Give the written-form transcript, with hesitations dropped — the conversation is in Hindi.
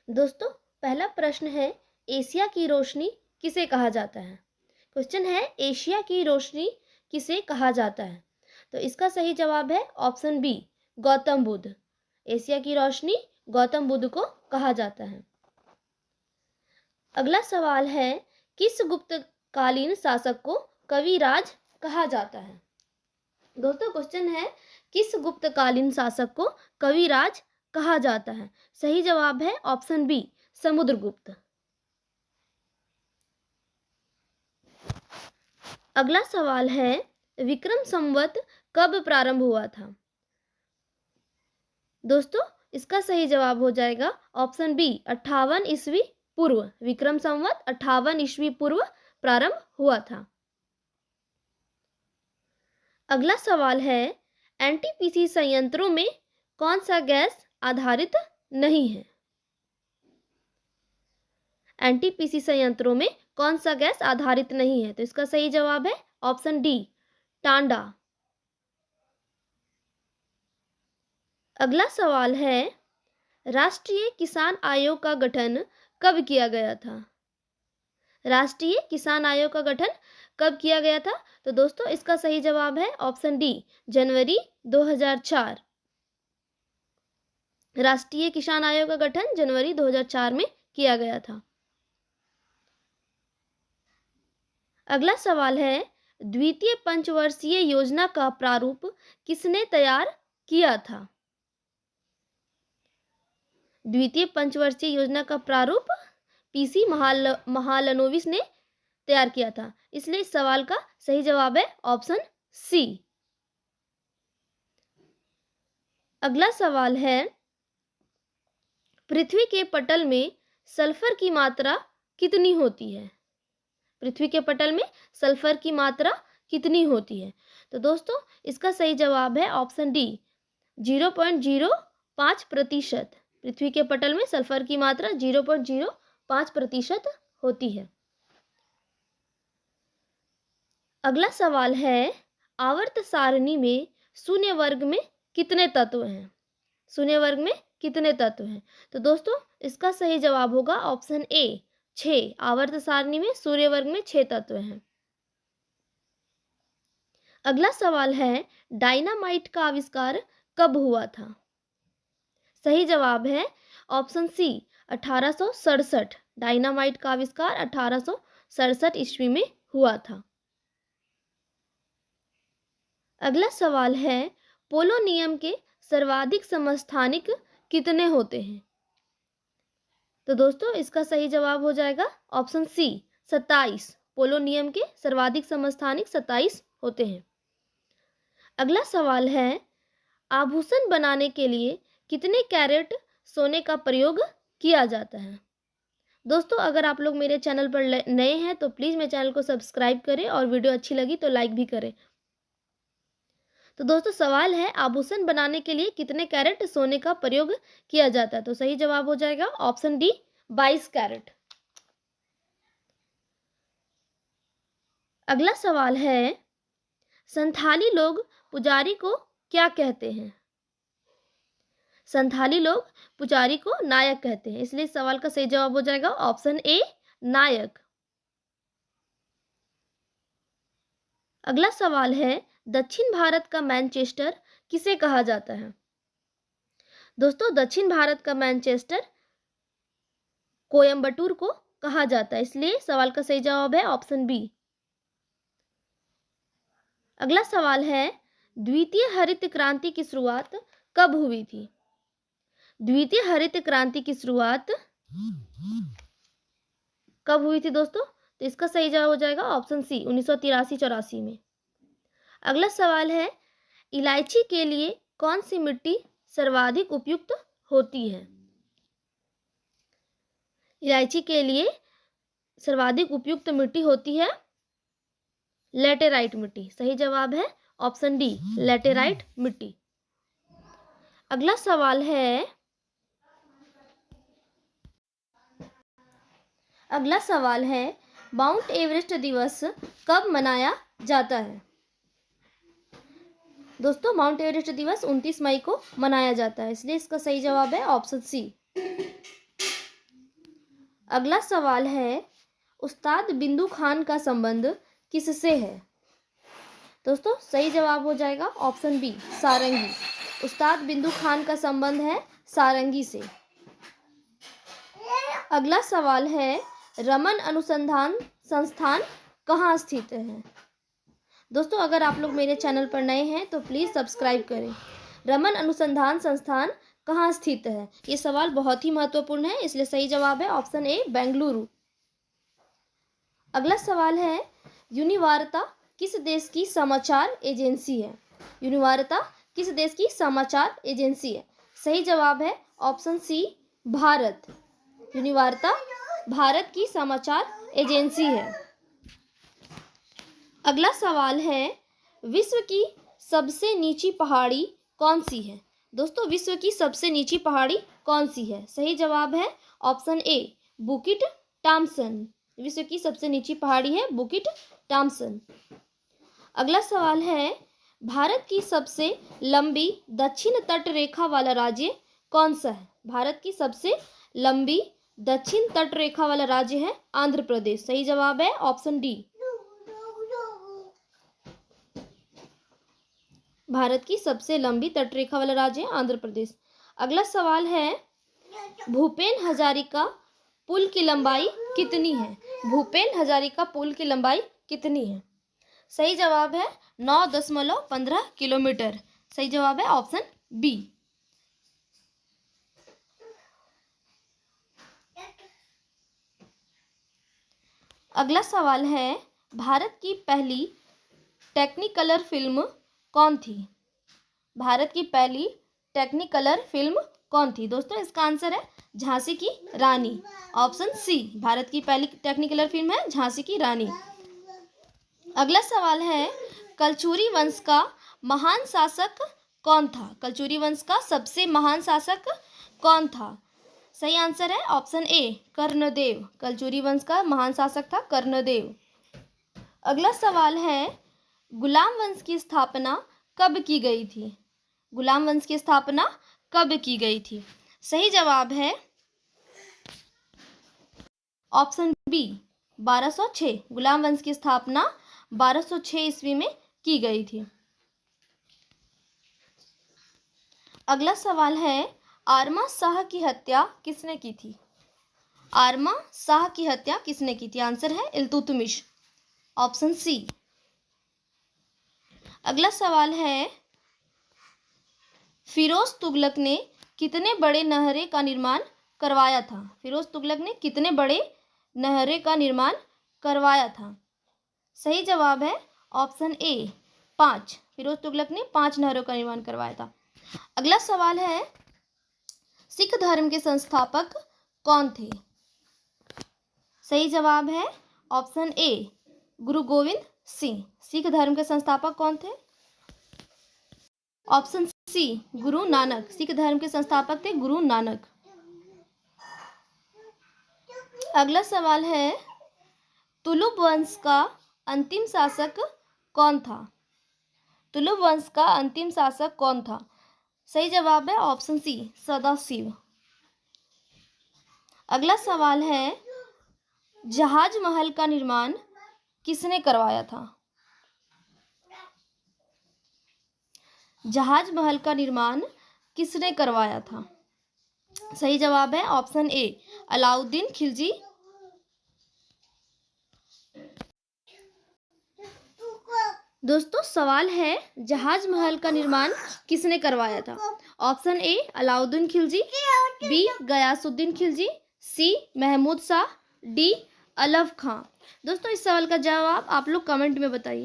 दोस्तों, पहला प्रश्न है, एशिया की रोशनी किसे कहा जाता है। क्वेश्चन है, एशिया की रोशनी किसे कहा जाता है। तो इसका सही जवाब है option B, Gautam Buddha. Asia की रोशनी गौतम बुद्ध को कहा जाता है। अगला सवाल है, किस गुप्तकालीन शासक को कविराज कहा जाता है। दोस्तों, क्वेश्चन है, किस गुप्तकालीन शासक को कविराज कहा जाता है। सही जवाब है ऑप्शन बी, समुद्रगुप्त। अगला सवाल है, विक्रम संवत कब प्रारंभ हुआ था। दोस्तों, इसका सही जवाब हो जाएगा ऑप्शन बी, 58 ईस्वी पूर्व। विक्रम संवत 58 ईस्वी पूर्व प्रारंभ हुआ था। अगला सवाल है, एनटीपीसी संयंत्रों में कौन सा गैस आधारित नहीं है। एनटीपीसी संयंत्रों में कौन सा गैस आधारित नहीं है। तो इसका सही जवाब है ऑप्शन डी, टांडा। अगला सवाल है, राष्ट्रीय किसान आयोग का गठन कब किया गया था। राष्ट्रीय किसान आयोग का गठन कब किया गया था। तो दोस्तों, इसका सही जवाब है ऑप्शन डी, जनवरी 2004। राष्ट्रीय किसान आयोग का गठन जनवरी 2004 में किया गया था। अगला सवाल है, द्वितीय पंचवर्षीय योजना का प्रारूप किसने तैयार किया था। द्वितीय पंचवर्षीय योजना का प्रारूप पीसी महालनोबिस ने तैयार किया था। इसलिए इस सवाल का सही जवाब है ऑप्शन सी। अगला सवाल है, पृथ्वी के पटल में सल्फर की मात्रा कितनी होती है। पृथ्वी के पटल में सल्फर की मात्रा कितनी होती है। तो दोस्तों, इसका सही जवाब है ऑप्शन डी, 0.05%। पृथ्वी के पटल में सल्फर की मात्रा 0.05% होती है। अगला सवाल है, आवर्त सारणी में शून्य वर्ग में कितने तत्व हैं। शून्य वर्ग में कितने तत्व हैं। तो दोस्तों, इसका सही जवाब होगा ऑप्शन ए, 6। आवर्त सारणी में शून्य वर्ग में 6 तत्व हैं। अगला सवाल है, डायनामाइट का आविष्कार कब हुआ था। सही जवाब है ऑप्शन सी, 1867। डायनामाइट का आविष्कार 1867 ईस्वी में हुआ था। अगला सवाल है, पोलोनियम के सर्वाधिक समस्थानिक कितने होते हैं। तो दोस्तों, इसका सही जवाब हो जाएगा ऑप्शन सी, 27। पोलोनियम के सर्वाधिक समस्थानिक 27 होते हैं। अगला सवाल है, आभूषण बनाने के लिए कितने कैरेट सोने का प्रयोग किया जाता है। दोस्तों, अगर आप लोग मेरे चैनल पर नए हैं तो प्लीज़ मेरे चैनल को सब्सक्राइब करें और वीडियो अच्छी लगी तो लाइक भी करें। तो दोस्तों, सवाल है, आभूषण बनाने के लिए कितने कैरेट सोने का प्रयोग किया जाता है। तो सही जवाब हो जाएगा ऑप्शन डी, 22 कैरेट। अगला सवाल है, संथाली लोग पुजारी को क्या कहते हैं। संथाली लोग पुजारी को नायक कहते हैं। इसलिए इस सवाल का सही जवाब हो जाएगा ऑप्शन ए, नायक। अगला सवाल है, दक्षिण भारत का मैनचेस्टर किसे कहा जाता है। दोस्तों, दक्षिण भारत का मैनचेस्टर कोयम्बटूर को कहा जाता है। इसलिए सवाल का सही जवाब है ऑप्शन बी। अगला सवाल है, द्वितीय हरित क्रांति की शुरुआत कब हुई थी। द्वितीय हरित क्रांति की शुरुआत कब हुई थी दोस्तों। तो इसका सही जवाब हो जाएगा ऑप्शन सी, 1983-84 में। अगला सवाल है, इलायची के लिए कौन सी मिट्टी सर्वाधिक उपयुक्त होती है। इलायची के लिए सर्वाधिक उपयुक्त मिट्टी होती है लेटेराइट मिट्टी। सही जवाब है ऑप्शन डी, लेटेराइट मिट्टी। अगला सवाल है, माउंट एवरेस्ट दिवस कब मनाया जाता है। दोस्तों, माउंट एवरेस्ट दिवस 29 मई को मनाया जाता है। इसलिए इसका सही जवाब है ऑप्शन सी। अगला सवाल है, उस्ताद बिंदु खान का संबंध किससे है? दोस्तों सही जवाब हो जाएगा ऑप्शन बी, सारंगी। उस्ताद बिंदु खान का संबंध है सारंगी से। अगला सवाल है, रमन अनुसंधान संस्थान कहाँ स्थित है? दोस्तों अगर आप लोग मेरे चैनल पर नए हैं तो प्लीज़ सब्सक्राइब करें। रमन अनुसंधान संस्थान कहाँ स्थित है? ये सवाल बहुत ही महत्वपूर्ण है, इसलिए सही जवाब है ऑप्शन ए, बेंगलुरु। अगला सवाल है, यूनिवार्ता किस देश की समाचार एजेंसी है? यूनिवार्ता किस देश की समाचार एजेंसी है? सही जवाब है ऑप्शन सी, भारत। यूनिवार्ता भारत की समाचार एजेंसी है। अगला सवाल है, विश्व की सबसे नीची पहाड़ी कौन सी है? दोस्तों विश्व की सबसे नीची पहाड़ी कौन सी है? सही जवाब है ऑप्शन ए, बुकिट टॉम्सन। विश्व की सबसे नीची पहाड़ी है बुकिट टॉम्सन। अगला सवाल है, भारत की सबसे लंबी दक्षिण तट रेखा वाला राज्य कौन सा है? भारत की सबसे लंबी दक्षिण तट रेखा वाला राज्य है आंध्र प्रदेश। सही जवाब है ऑप्शन डी, भारत की सबसे लंबी तटरेखा वाला राज्य है आंध्र प्रदेश। अगला सवाल है, भूपेन हजारिका पुल की लंबाई कितनी है? भूपेन हजारिका पुल की लंबाई कितनी है? सही जवाब है 9.15 किलोमीटर। सही जवाब है ऑप्शन बी। अगला सवाल है, भारत की पहली टेक्निकलर फिल्म कौन थी? भारत की पहली टेक्निकलर फिल्म कौन थी? दोस्तों इसका आंसर है झांसी की रानी। ऑप्शन सी, भारत की पहली टेक्निकलर फिल्म है झांसी की रानी। अगला सवाल है, कलचुरी वंश का महान शासक कौन था? कलचुरी वंश का सबसे महान शासक कौन था? सही आंसर है ऑप्शन ए, कर्णदेव। कलचुरी वंश का महान शासक था कर्णदेव। अगला सवाल है, गुलाम वंश की स्थापना कब की गई थी? गुलाम वंश की स्थापना कब की गई थी? सही जवाब है ऑप्शन बी, 1206। गुलाम वंश की स्थापना 1206 ईस्वी में की गई थी। अगला सवाल है, आरमा शाह की हत्या किसने की थी? आरमा शाह की हत्या किसने की थी? आंसर है इल्तुतमिश। Option C. अगला सवाल है, फिरोज तुगलक ने कितने बड़े नहरे का निर्माण करवाया था? फिरोज तुगलक ने कितने बड़े नहरे का निर्माण करवाया था? सही जवाब है ऑप्शन ए, 5। फिरोज तुगलक ने 5 नहरों का निर्माण करवाया था। अगला सवाल है, सिख धर्म के संस्थापक कौन थे? सही जवाब है ऑप्शन ए, गुरु गोविंद सिंह। सिख धर्म के संस्थापक कौन थे? Option C, Guru Nanak. सिख धर्म के संस्थापक थे गुरु नानक। अगला सवाल है, तुलुक वंश का अंतिम शासक कौन था? तुलुक वंश का अंतिम शासक कौन था? सही जवाब है ऑप्शन सी, सदाशिव। अगला सवाल है, जहाज महल का निर्माण किसने करवाया था? जहाज महल का निर्माण किसने करवाया था? सही जवाब है ऑप्शन ए, अलाउद्दीन खिलजी। दोस्तों सवाल है, जहाज महल का निर्माण किसने करवाया था? Option A, Alauddin Khilji, B, Ghiyasuddin Khilji, C, Mahmud Shah, D, Alaf Khan. दोस्तों इस सवाल का जवाब आप लोग कमेंट में बताइए।